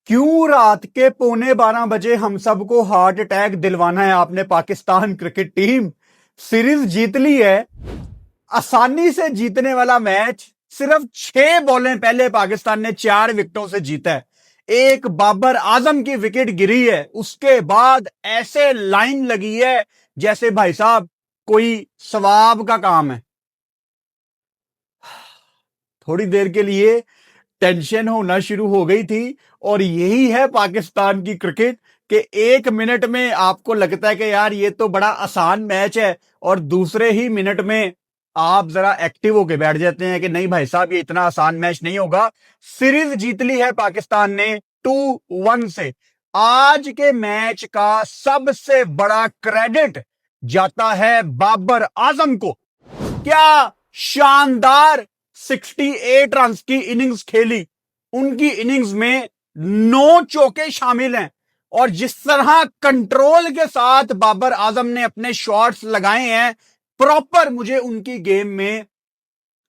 क्यों रात के 11:15 बजे हम सबको हार्ट अटैक दिलवाना है? आपने पाकिस्तान क्रिकेट टीम सीरीज जीत ली है। आसानी से जीतने वाला मैच सिर्फ 6 बॉलें पहले पाकिस्तान ने 4 विकेटों से जीता है। एक बाबर आजम की विकेट गिरी है, उसके बाद ऐसे लाइन लगी है जैसे भाई साहब कोई सवाब का काम है। थोड़ी देर के लिए टेंशन होना शुरू हो गई थी। और यही है पाकिस्तान की क्रिकेट कि 1 मिनट में आपको लगता है कि यार ये तो बड़ा आसान मैच है, और दूसरे ही मिनट में आप जरा एक्टिव होके बैठ जाते हैं कि नहीं भाई साहब ये इतना आसान मैच नहीं होगा। सीरीज जीत ली है पाकिस्तान ने 2-1 से। आज के मैच का सबसे बड़ा क्रेडिट जाता है बाबर आजम को। क्या शानदार 68 रन की इनिंग्स खेली। उनकी इनिंग्स में 9 चौके शामिल हैं, और जिस तरह कंट्रोल के साथ बाबर आजम ने अपने शॉट्स लगाए हैं, प्रॉपर मुझे उनकी गेम में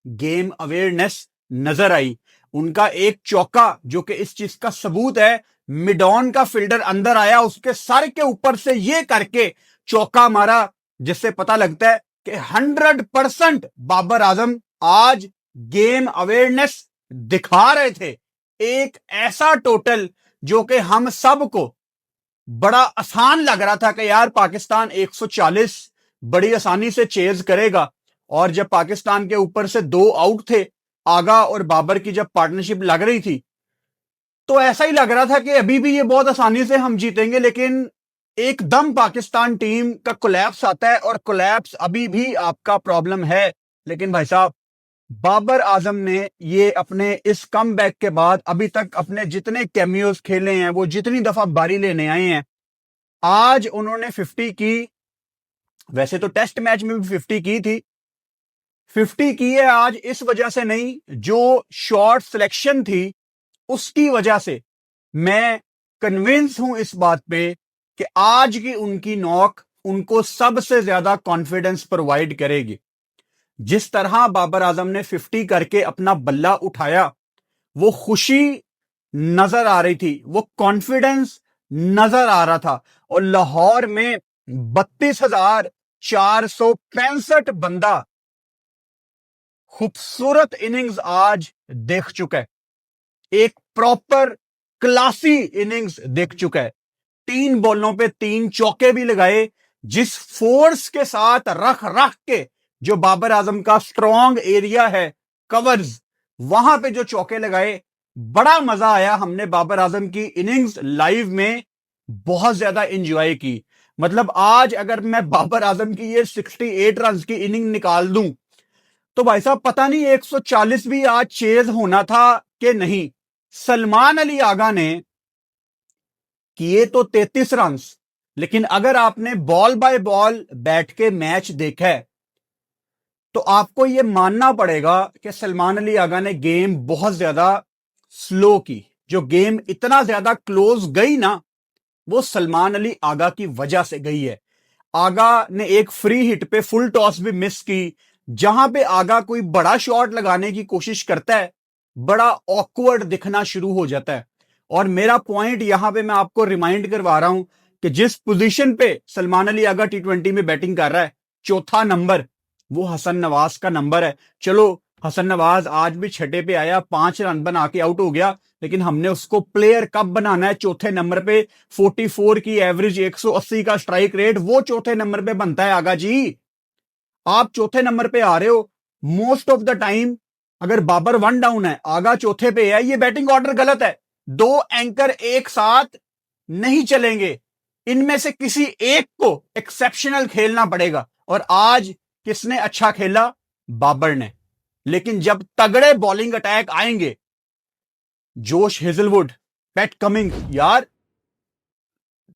गेम अवेयरनेस नजर आई। उनका एक चौका जो कि इस चीज का सबूत है, मिड ऑन का फील्डर अंदर आया, उसके सर के ऊपर से ये करके चौका मारा, जिससे पता लगता है कि 100% बाबर आजम आज गेम अवेयरनेस दिखा रहे थे। एक ऐसा टोटल जो कि हम सबको बड़ा आसान लग रहा था कि यार पाकिस्तान 140 बड़ी आसानी से चेज करेगा। और जब पाकिस्तान के ऊपर से 2 आउट थे, आगा और बाबर की जब पार्टनरशिप लग रही थी, तो ऐसा ही लग रहा था कि अभी भी ये बहुत आसानी से हम जीतेंगे। लेकिन एकदम पाकिस्तान टीम का कोलैप्स आता है, और कोलैप्स अभी भी आपका प्रॉब्लम है। लेकिन भाई साहब बाबर आजम ने ये अपने इस कमबैक के बाद अभी तक अपने जितने कैमियोज खेले हैं, वो जितनी दफा बारी लेने आए हैं, आज उन्होंने 50 की। वैसे तो टेस्ट मैच में भी 50 की थी, 50 की है आज इस वजह से नहीं, जो शॉट सिलेक्शन थी उसकी वजह से मैं कन्विंस हूं इस बात पे कि आज की उनकी नॉक उनको सबसे ज्यादा कॉन्फिडेंस प्रोवाइड करेगी। जिस तरह बाबर आजम ने 50 करके अपना बल्ला उठाया, वो खुशी नजर आ रही थी, वो कॉन्फिडेंस नजर आ रहा था। और लाहौर में 32,465 बंदा खूबसूरत इनिंग्स आज देख चुका है। एक प्रॉपर क्लासी इनिंग्स देख चुका है। 3 बॉलों पे 3 चौके भी लगाए। जिस फोर्स के साथ रख रख के जो बाबर आजम का स्ट्रॉन्ग एरिया है, कवर्स, वहां पे जो चौके लगाए, बड़ा मजा आया। हमने बाबर आजम की इनिंग्स लाइव में बहुत ज्यादा एंजॉय की। मतलब आज अगर मैं बाबर आजम की ये 68 रन की इनिंग निकाल दूं, तो भाई साहब पता नहीं 140 भी आज चेज होना था कि नहीं। सलमान अली आगा ने किए तो 33 रन, लेकिन अगर आपने बॉल बाय बॉल बैठ के मैच देखा है, तो आपको यह मानना पड़ेगा कि सलमान अली आगा ने गेम बहुत ज्यादा स्लो की। जो गेम इतना ज्यादा क्लोज गई ना, वो सलमान अली आगा की वजह से गई है। आगा ने एक फ्री हिट पे फुल टॉस भी मिस की। जहां पे आगा कोई बड़ा शॉट लगाने की कोशिश करता है, बड़ा ऑकवर्ड दिखना शुरू हो जाता है। और मेरा पॉइंट यहां पे मैं आपको रिमाइंड करवा रहा हूं कि जिस पोजीशन पे सलमान अली आगा T20 में बैटिंग कर रहा है, चौथा नंबर, वो हसन नवाज का नंबर है। चलो हसन नवाज आज भी छठे पे आया, 5 रन बना के आउट हो गया, लेकिन हमने उसको प्लेयर कब बनाना है? चौथे नंबर पे 44 की एवरेज, 180 का स्ट्राइक रेट, वो चौथे नंबर पे बनता है। आगा जी, आप चौथे नंबर पे आ रहे हो। मोस्ट ऑफ द टाइम अगर बाबर 1 डाउन है, आगा चौथे पे है, ये बैटिंग ऑर्डर गलत है। 2 एंकर एक साथ नहीं चलेंगे, इनमें से किसी एक को एक्सेप्शनल खेलना पड़ेगा। और आज किसने अच्छा खेला? बाबर ने। लेकिन जब तगड़े बॉलिंग अटैक आएंगे, जोश हेजलवुड, पैट कमिंग, यार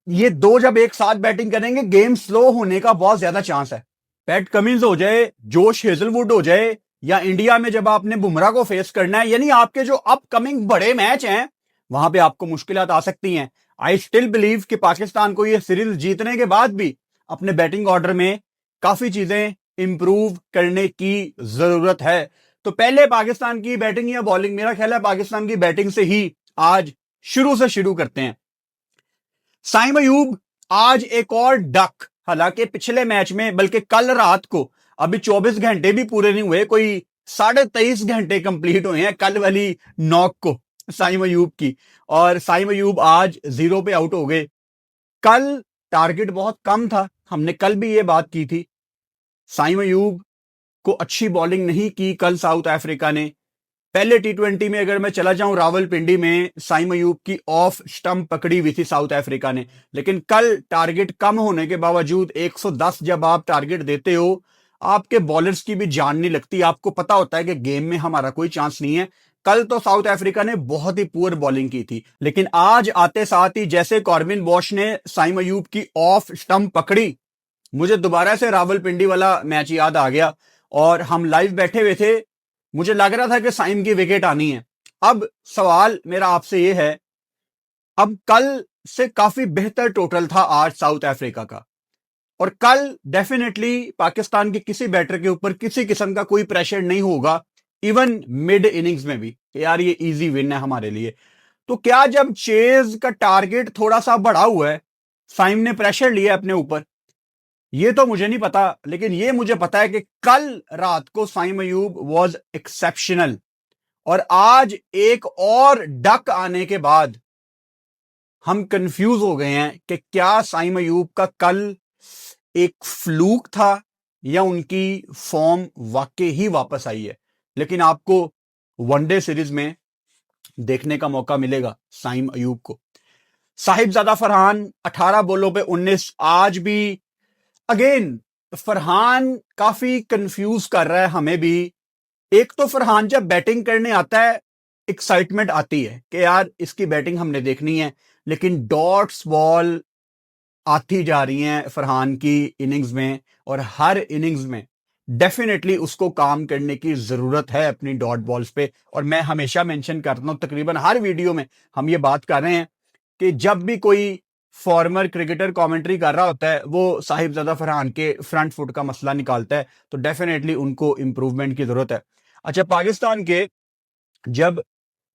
ये दो जब एक साथ बैटिंग करेंगे, गेम स्लो होने का बहुत ज्यादा चांस है। पैट कमिंस हो जाए, जोश हेजलवुड हो जाए, या इंडिया में जब आपने बुमराह को फेस करना है, यानी आपके जो अपकमिंग बड़े मैच हैं, वहां पे आपको मुश्किलात आ सकती हैं। आई स्टिल बिलीव कि पाकिस्तान को ये सीरीज जीतने के बाद भी अपने बैटिंग ऑर्डर में काफी चीजें इंप्रूव करने की जरूरत है। तो पहले पाकिस्तान की बैटिंग या बॉलिंग, मेरा ख्याल है पाकिस्तान की बैटिंग से ही आज शुरू से शुरू करते हैं। साइम अयूब आज एक और डक, हालांकि पिछले मैच में, बल्कि कल रात को, अभी 24 घंटे भी पूरे नहीं हुए, कोई 23.5 घंटे कंप्लीट हुए हैं कल वाली नॉक को साइम अयूब की, और साइम अयूब आज 0 पे आउट हो गए। कल टारगेट बहुत कम था, हमने कल भी ये बात की थी। साइम अयूब को अच्छी बॉलिंग नहीं की कल साउथ अफ्रीका ने। पहले टी20 में अगर मैं चला जाऊं, रावलपिंडी में साइम अयूब की ऑफ स्टंप पकड़ी हुई थी साउथ अफ्रीका ने, लेकिन कल टारगेट कम होने के बावजूद 110 जब आप टारगेट देते हो, आपके बॉलर्स की भी जान नहीं लगती, आपको पता होता है कि गेम में हमारा कोई चांस नहीं है। कल तो साउथ अफ्रीका ने बहुत ही पुअर बॉलिंग की थी, लेकिन आज आते साथ ही जैसे कॉर्बिन बॉश ने साइम अयूब की ऑफ स्टंप पकड़ी, मुझे दोबारा से रावलपिंडी वाला मैच याद आ गया, और हम लाइव बैठे हुए थे, मुझे लग रहा था कि साइम की विकेट आनी है। अब सवाल मेरा आपसे यह है, अब कल से काफी बेहतर टोटल था आज साउथ अफ्रीका का, और कल डेफिनेटली पाकिस्तान के किसी बैटर के ऊपर किसी किस्म का कोई प्रेशर नहीं होगा, इवन मिड इनिंग्स में भी, यार ये इजी विन है हमारे लिए। तो क्या जब चेज का टारगेट थोड़ा सा बढ़ा हुआ है, साइम ने प्रेशर लिया अपने ऊपर? ये तो मुझे नहीं पता, लेकिन ये मुझे पता है कि कल रात को साइम अयूब वाज एक्सेप्शनल, और आज एक और डक आने के बाद हम कंफ्यूज हो गए हैं कि क्या साइम अयूब का कल एक फ्लूक था या उनकी फॉर्म वाकई ही वापस आई है। लेकिन आपको वनडे सीरीज में देखने का मौका मिलेगा साइम अयूब को। साहिबजादा फरहान 18 बॉलों पे 19, आज भी अगेन फरहान काफी कंफ्यूज कर रहा है हमें भी। एक तो फरहान जब बैटिंग करने आता है, एक्साइटमेंट आती है कि यार इसकी बैटिंग हमने देखनी है, लेकिन डॉट्स बॉल आती जा रही हैं फरहान की इनिंग्स में, और हर इनिंग्स में डेफिनेटली उसको काम करने की जरूरत है अपनी डॉट बॉल्स पे। और मैं हमेशा मेंशन करता हूं, तकरीबन हर वीडियो में हम ये बात कर रहे हैं कि जब भी कोई फॉर्मर क्रिकेटर कमेंट्री कर रहा होता है, वो साहिबजादा फरहान के फ्रंट फुट का मसला निकालता है, तो डेफिनेटली उनको इंप्रूवमेंट की जरूरत है। अच्छा, पाकिस्तान के जब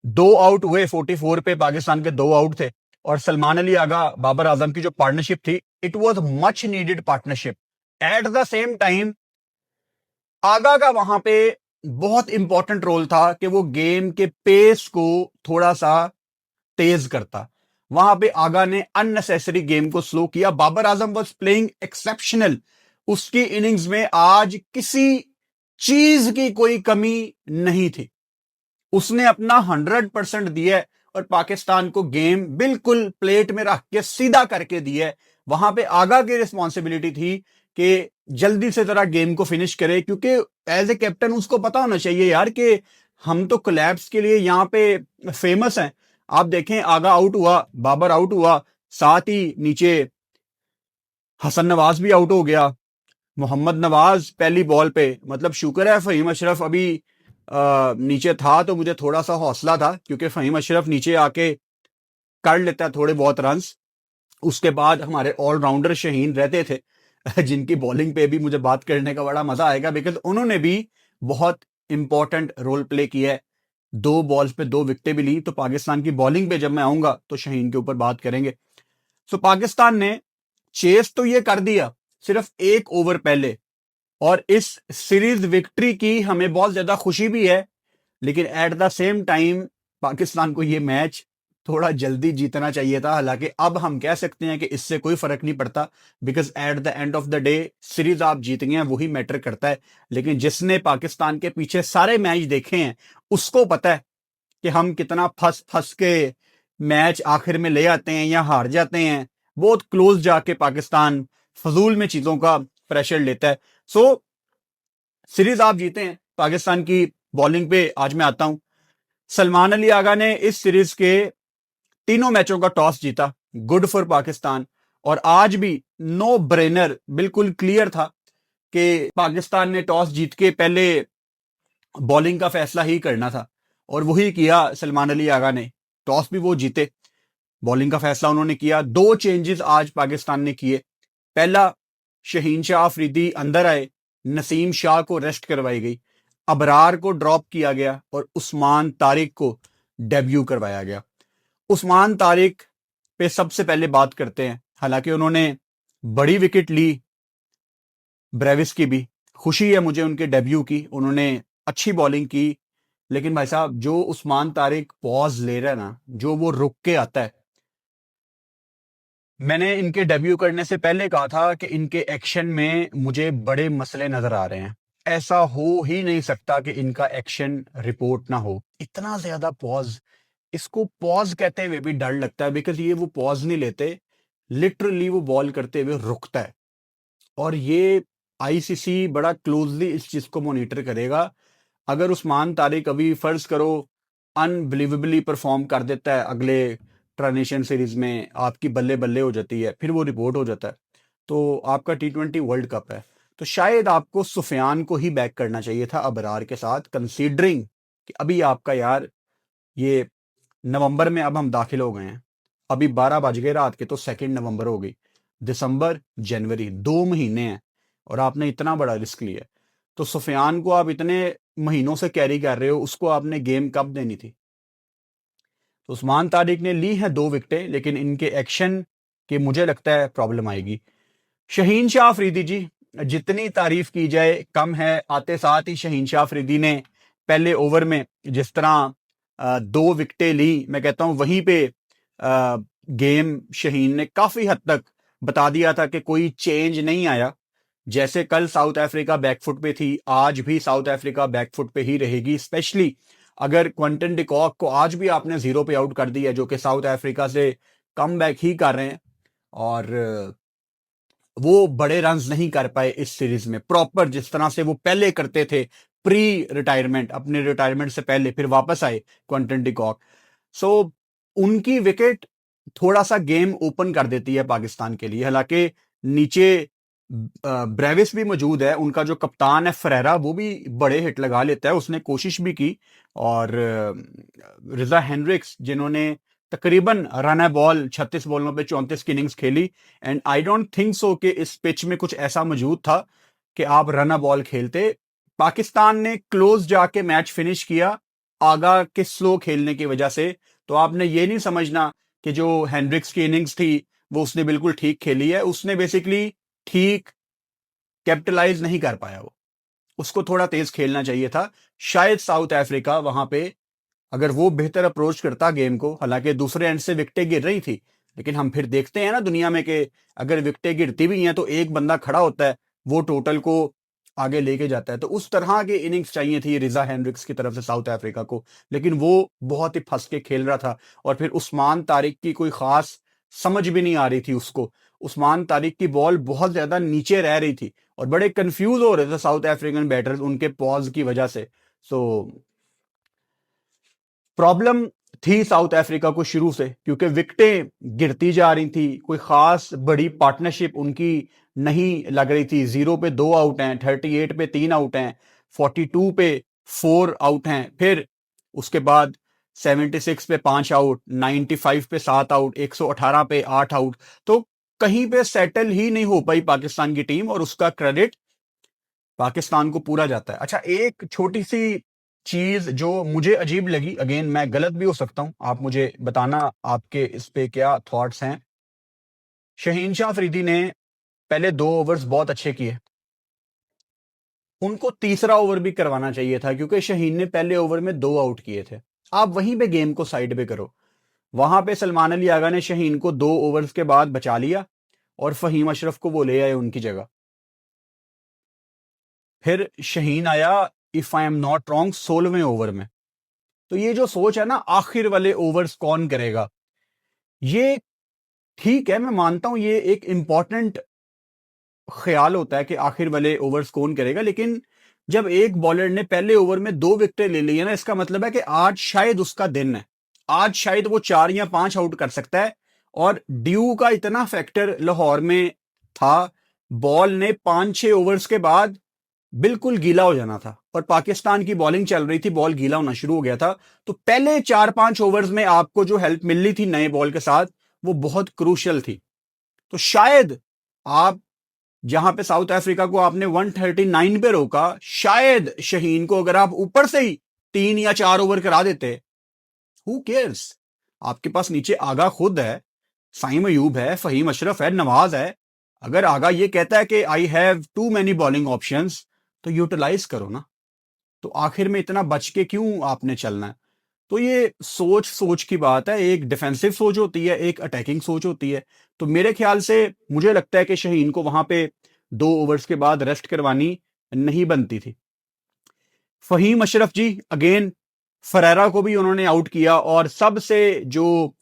2 आउट हुए, 44 पे पाकिस्तान के 2 आउट थे, और सलमान अली आगा बाबर आजम की जो पार्टनरशिप थी, it was much needed partnership. At the same time Agha का वहां पे बहुत इंपॉर्टेंट रोल था कि वो गेम के पेस को थोड़ा सा तेज करता। वहां पे आगा ने अननेसेसरी गेम को स्लो किया। Babar Azam was playing exceptional, उसकी इनिंग्स में आज किसी चीज की कोई कमी नहीं थी, उसने अपना 100% दिया है, और पाकिस्तान को गेम बिल्कुल प्लेट में रख के सीधा करके दिया है। वहां पे आगा की रिस्पॉन्सिबिलिटी थी कि जल्दी से जरा गेम को फिनिश करे, क्योंकि एज ए कैप्टन उसको पता होना चाहिए यार कि हम तो कोलैप्स के लिए यहां पे फेमस हैं। आप देखें, आगा आउट हुआ, बाबर आउट हुआ, साथ ही नीचे हसन नवाज भी आउट हो गया। मोहम्मद नवाज पहली बॉल पे, मतलब शुक्र है फहीम अशरफ अभी नीचे था, तो मुझे थोड़ा सा हौसला था, क्योंकि फहीम अशरफ नीचे आके कर लेता है थोड़े बहुत रन्स। उसके बाद हमारे ऑलराउंडर शहीन रहते थे जिनकी बॉलिंग पे भी मुझे बात करने का बड़ा मजा आएगा, बिकॉज उन्होंने भी बहुत इंपॉर्टेंट रोल प्ले किया है। 2 बॉल्स पे 2 विकेटें भी ली। तो पाकिस्तान की बॉलिंग पे जब मैं आऊंगा तो शहीन के ऊपर बात करेंगे। सो पाकिस्तान ने चेस तो ये कर दिया सिर्फ 1 ओवर पहले, और इस सीरीज विक्ट्री की हमें बहुत ज्यादा खुशी भी है, लेकिन eight the same time Pakistan को ये मैच थोड़ा जल्दी जीतना चाहिए था। हालांकि अब हम कह सकते हैं कि इससे कोई फर्क नहीं पड़ता, because at the end of the day series आप जीत गए हैं, वही मैटर करता है। लेकिन जिसने पाकिस्तान के पीछे सारे मैच देखे हैं, उसको पता है कि हम कितना फंस फंस के मैच आखिर में ले आते हैं या हार जाते हैं। बहुत क्लोज जाके पाकिस्तान फजूल में चीजों का प्रेशर लेता है। सो सीरीज आप जीते हैं। पाकिस्तान की बॉलिंग पे आज मैं आता हूं। सलमान अली आगा ने इस सीरीज के तीनों मैचों का टॉस जीता, गुड फॉर पाकिस्तान। और आज भी नो ब्रेनर, बिल्कुल क्लियर था कि पाकिस्तान ने टॉस जीत के पहले बॉलिंग का फैसला ही करना था, और वही किया सलमान अली आगा ने। टॉस भी वो जीते, बॉलिंग का फैसला उन्होंने किया। 2 चेंजेस आज पाकिस्तान ने किए। पहला, शहीन शाह अफरीदी अंदर आए, नसीम शाह को रेस्ट करवाई गई, अबरार को ड्रॉप किया गया, और उस्मान तारिक को डेब्यू करवाया गया। उस्मान तारिक पे सबसे पहले बात करते हैं। हालांकि उन्होंने बड़ी विकेट ली, ब्रेविस की भी खुशी है मुझे उनके डेब्यू की, उन्होंने अच्छी बॉलिंग की। लेकिन भाई साहब, जो उस्मान तारिक पॉज ले रहा है ना, जो वो रुक के आता है, मैंने इनके डेब्यू करने से पहले कहा था कि इनके एक्शन में मुझे बड़े मसले नजर आ रहे हैं। ऐसा हो ही नहीं सकता कि इनका एक्शन रिपोर्ट ना हो। इतना ज्यादा पॉज, इसको पॉज कहते हुए भी डर लगता है, बिकॉज ये वो पॉज नहीं लेते, लिटरली वो बॉल करते हुए रुकता है। और ये आईसीसी बड़ा क्लोजली इस चीज को मॉनिटर करेगा। अगर उस्मान तारिक अभी फर्ज करो अनबिलीवेबली परफॉर्म कर देता है अगले ट्रांजिशन सीरीज में, आपकी बल्ले बल्ले हो जाती है, फिर वो रिपोर्ट हो जाता है, तो आपका T20 वर्ल्ड कप है। तो शायद आपको सुफियान को ही बैक करना चाहिए था अबरार के साथ, कंसीडरिंग कि अभी आपका यार ये नवंबर में अब हम दाखिल हो गए हैं, अभी 12 बज गए रात के, तो 2 नवंबर हो गई, दिसंबर जनवरी 2 महीने हैं, और आपने इतना बड़ा रिस्क लिया। तो सुफियान को आप इतने महीनों से कैरी कर रहे हो, उसको आपने गेम कब देनी थी? तो उस्मान तारिक ने ली है 2 विकेटें, लेकिन इनके एक्शन की मुझे लगता है प्रॉब्लम आएगी। शहीन शाह अफरीदी जी, जितनी तारीफ की जाए कम है। आते साथ ही शहीन शाह अफरीदी ने पहले ओवर में जिस तरह 2 विकेटें ली, मैं कहता हूं वहीं पे गेम शहीन ने काफी हद तक बता दिया था कि कोई चेंज नहीं आया। जैसे कल साउथ अफ्रीका बैकफुट पे थी, आज भी साउथ अफ्रीका बैकफुट पे ही रहेगी। स्पेशली अगर क्विंटन डिकॉक को आज भी आपने 0 पे आउट कर दिया, जो कि साउथ अफ्रीका से कम बैक ही कर रहे हैं, और वो बड़े रन्स नहीं कर पाए इस सीरीज में प्रॉपर जिस तरह से वो पहले करते थे प्री रिटायरमेंट, अपने रिटायरमेंट से पहले, फिर वापस आए क्विंटन डिकॉक। सो उनकी विकेट थोड़ा सा गेम ओपन कर देती है पाकिस्तान के लिए। हालांकि नीचे ब्रेविस भी मौजूद है, उनका जो कप्तान है फरेरा, वो भी बड़े हिट लगा लेता है, उसने कोशिश भी की। और रिजा हेनरिक्स, जिन्होंने तकरीबन रन बॉल 36 बॉलों पे 34 की इनिंग्स खेली, and I don't think so कि इस पिच में कुछ ऐसा मौजूद था कि आप रन बॉल खेलते। पाकिस्तान ने क्लोज जाके मैच फिनिश किया आगा के स्लो खेलने की वजह से। तो आपने ये नहीं समझना कि जो हेनरिक्स की इनिंग्स थी वो उसने बिल्कुल ठीक खेली है, उसने बेसिकली ठीक कैपिटलाइज नहीं कर पाया। वो उसको थोड़ा तेज खेलना चाहिए था। शायद साउथ अफ्रीका वहां पे अगर वो बेहतर अप्रोच करता गेम को, हालांकि दूसरे एंड से विकेटें गिर रही थी, लेकिन हम फिर देखते हैं ना दुनिया में कि अगर विकेटें गिरती भी हैं तो एक बंदा खड़ा होता है, वो टोटल को आगे लेके जाता है। तो उस तरह की इनिंग्स चाहिए थी रिजा हेनरिक्स की तरफ से साउथ अफ्रीका को, लेकिन वो बहुत ही फंस के खेल रहा था। और फिर उस्मान तारिक की कोई खास समझ भी नहीं आ रही थी उसको। उस्मान तारिक की बॉल बहुत ज्यादा नीचे रह रही थी और बड़े कंफ्यूज हो रहे थे साउथ अफ्रीकन बैटर्स उनके पॉज की वजह से। सो प्रॉब्लम थी साउथ अफ्रीका को शुरू से, क्योंकि विकेटें गिरती जा रही थी, कोई खास बड़ी पार्टनरशिप उनकी नहीं लग रही थी। 0 पे 2 आउट हैं, 38 पे 3 आउट हैं, 42 पे 4 आउट हैं, फिर उसके बाद 76 पे 5 आउट, 95 पे 7 आउट, 118 पे 8 आउट। तो कहीं पे सेटल ही नहीं हो पाई पाकिस्तान की टीम, और उसका क्रेडिट पाकिस्तान को पूरा जाता है। अच्छा, एक छोटी सी चीज जो मुझे अजीब लगी, अगेन मैं गलत भी हो सकता हूं, आप मुझे बताना आपके इस पे क्या थॉट्स हैं। शहीन शाह अफरीदी ने पहले 2 ओवर्स बहुत अच्छे किए, उनको तीसरा ओवर भी करवाना चाहिए था, क्योंकि शहीन ने पहले ओवर में 2 आउट किए थे। आप वहीं पे गेम को साइड पे करो। वहां पे सलमान अली आगा ने शहीन को 2 ओवर्स के बाद बचा लिया और फहीम अशरफ को वो ले आए उनकी जगह। फिर शहीन आया, if I am not wrong, 16वें ओवर में। तो ये जो सोच है ना आखिर वाले ओवर्स कौन करेगा, ये ठीक है, मैं मानता हूं ये एक इंपॉर्टेंट ख्याल होता है कि आखिर वाले ओवर्स कौन करेगा। लेकिन जब एक बॉलर ने पहले ओवर में 2 विकेटें ले ली है ना, इसका मतलब है कि आज शायद उसका दिन है, आज शायद वो 4 या 5 आउट कर सकता है। और ड्यू का इतना फैक्टर लाहौर में था, बॉल ने 5-6 ओवर्स के बाद बिल्कुल गीला हो जाना था, और पाकिस्तान की बॉलिंग चल रही थी, बॉल गीला होना शुरू हो गया था। तो पहले 4-5 ओवर्स में आपको जो हेल्प मिल रही थी नए बॉल के साथ, वो बहुत क्रूशियल थी। तो शायद आप जहां पे साउथ अफ्रीका को आपने 139 पे रोका, शायद शहीन को अगर आप ऊपर से ही 3 या 4 ओवर करा देते, हु केयर्स, आपके पास नीचे आगा खुद है, साइम अयूब है, फहीम अशरफ है, नवाज है। अगर आगा ये कहता है कि I have too many bowling options, तो यूटिलाइज करो ना। तो आखिर में इतना बच के क्यों आपने चलना है? तो ये सोच सोच की बात है। एक डिफेंसिव सोच होती है, एक अटैकिंग सोच होती है। तो मेरे ख्याल से मुझे लगता है कि शाहीन को वहां पे 2 ओवर्स के बाद रेस्ट करवानी नहीं बनती थी। फहीम अशरफ जी अगेन, फरेरा को भी उन्होंने आउट किया, और सबसे जो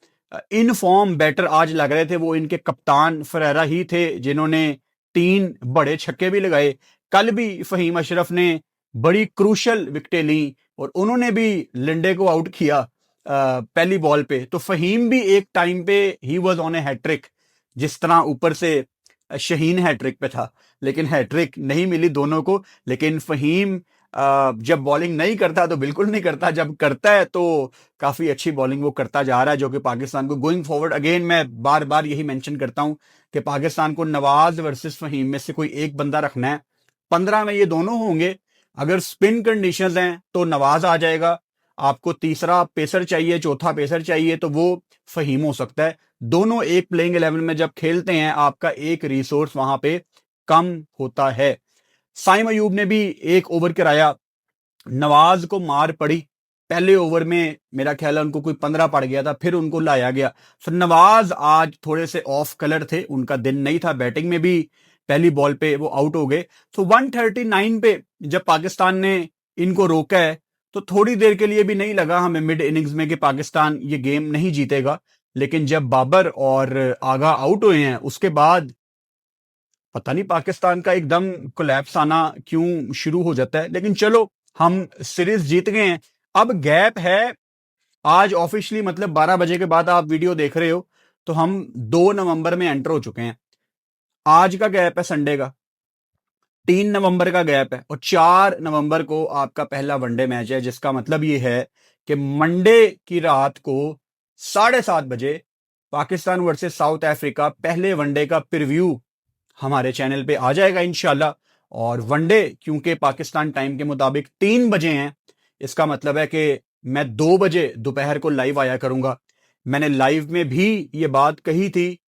इन फॉर्म बैटर आज लग रहे थे वो इनके कप्तान फरेरा ही थे, जिन्होंने 3 बड़े छक्के भी लगाए। कल भी फहीम अशरफ ने बड़ी क्रूशल विकेटें ली और उन्होंने भी लिंडे को आउट किया पहली बॉल पे। तो फहीम भी एक टाइम पे he was on a hattrick, जिस तरह ऊपर से शहीन हैट्रिक पे था, लेकिन हैट्रिक नहीं मिली दोनों को। लेकिन फहीम जब बॉलिंग नहीं करता तो बिल्कुल नहीं करता, जब करता है तो काफी अच्छी बॉलिंग वो करता जा रहा है, जो कि पाकिस्तान को गोइंग फॉरवर्ड, अगेन मैं बार बार यही मेंशन करता हूं कि पाकिस्तान को नवाज वर्सेस फहीम में से कोई एक बंदा रखना है। 15 में ये दोनों होंगे। अगर स्पिन कंडीशंस हैं तो नवाज आ जाएगा, आपको तीसरा पेसर चाहिए, चौथा पेसर चाहिए, तो वो फहीम हो सकता है। दोनों एक प्लेइंग 11 में जब खेलते हैं, आपका एक रिसोर्स वहां पे कम होता है। साइम अयूब ने भी 1 ओवर कराया, नवाज को मार पड़ी। पहले ओवर में मेरा ख्याल है उनको कोई 15 पड़ गया था, फिर उनको लाया गया। तो नवाज आज थोड़े से ऑफ कलर थे, उनका दिन नहीं था, बैटिंग में भी पहली बॉल पे वो आउट हो गए। तो 139 पे जब पाकिस्तान ने इनको रोका है, तो थोड़ी देर के लिए भी नहीं लगा हमें मिड इनिंग्स में कि पाकिस्तान ये गेम नहीं जीतेगा। लेकिन जब बाबर और आगा आउट हुए हैं, उसके बाद पता नहीं पाकिस्तान का एकदम कोलैप्स आना क्यों शुरू हो जाता है। लेकिन चलो, हम सीरीज जीत गए हैं। अब गैप है, आज ऑफिशियली मतलब 12 बजे के बाद आप वीडियो देख रहे हो, तो हम 2 नवंबर में एंटर हो चुके हैं। आज का गैप है संडे का, 3 नवंबर का गैप है, और 4 नवंबर को आपका पहला वनडे मैच है, जिसका मतलब ये है कि मंडे की रात को 7:30 बजे पाकिस्तान वर्सेस साउथ अफ्रीका पहले वनडे का प्रीव्यू हमारे चैनल पे आ जाएगा इंशाल्लाह। और वनडे क्योंकि पाकिस्तान टाइम के मुताबिक 3 बजे हैं, इसका मतलब है कि मैं 2 बजे दोपहर को लाइव आया करूंगा। मैंने लाइव में भी ये बात कही थी।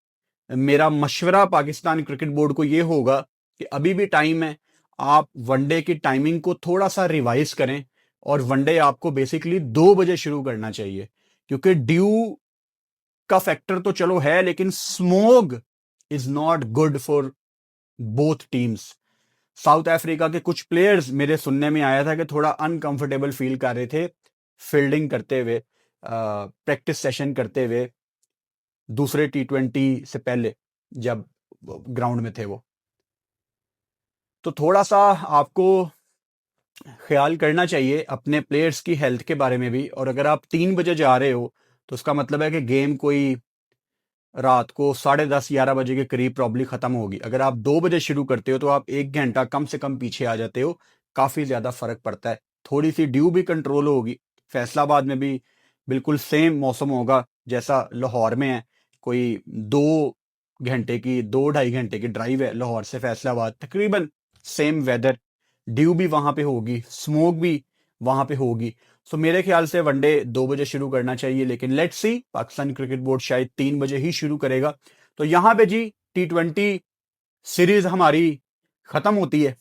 मेरा मशवरा पाकिस्तान क्रिकेट बोर्ड को ये होगा कि अभी भी टाइम है, आप वनडे की टाइमिंग को थोड़ा सा रिवाइज करें, और वनडे आपको बेसिकली 2 बजे शुरू करना चाहिए, क्योंकि ड्यू का फैक्टर तो चलो है, लेकिन smog is not good for both teams. South Africa के कुछ प्लेयर्स, मेरे सुनने में आया था कि थोड़ा अनकंफर्टेबल फील कर रहे थे फील्डिंग करते हुए, प्रैक्टिस सेशन करते हुए दूसरे T20 से पहले जब ग्राउंड में थे वो। तो थोड़ा सा आपको ख्याल करना चाहिए अपने प्लेयर्स की हेल्थ के बारे में भी। और अगर आप 3 बजे जा रहे हो, तो उसका मतलब है कि गेम कोई रात को 10:30-11 बजे के करीब प्रॉब्ली खत्म होगी। अगर आप 2 बजे शुरू करते हो, तो आप 1 घंटा कम से कम पीछे आ जाते हो, काफी ज्यादा फर्क पड़ता है। थोड़ी सी ड्यू भी कंट्रोल होगी। फैसलाबाद में भी बिल्कुल सेम मौसम होगा जैसा लाहौर में है। कोई 2 घंटे की, 2-2.5 घंटे की ड्राइव है लाहौर से फैसलाबाद, तकरीबन सेम वेदर। ड्यू भी वहां पे होगी, स्मोक भी वहां पे होगी। सो मेरे ख्याल से वनडे 2 बजे शुरू करना चाहिए, लेकिन let's see, Pakistan cricket board शायद 3 बजे ही शुरू करेगा। तो यहां पे जी T20 सीरीज हमारी खत्म होती है।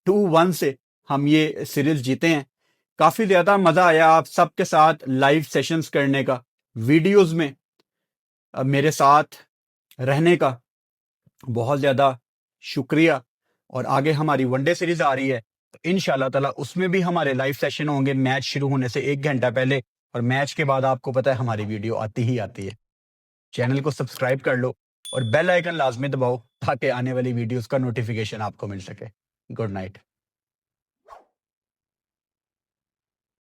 2-1 से हम ये सीरीज जीते हैं। काफी ज्यादा मजा आया आप सबके साथ लाइव सेशंस करने का, वीडियोस में मेरे साथ रहने का बहुत ज्यादा शुक्रिया। और आगे हमारी वनडे सीरीज आ रही है, तो इंशाल्लाह ताला उसमें भी हमारे लाइव सेशन होंगे मैच शुरू होने से 1 घंटा पहले। और मैच के बाद आपको पता है हमारी वीडियो आती ही आती है। चैनल को सब्सक्राइब कर लो और बेल आइकन लाजमी दबाओ, ताकि आने वाली वीडियोस का नोटिफिकेशन आपको मिल सके। Good night.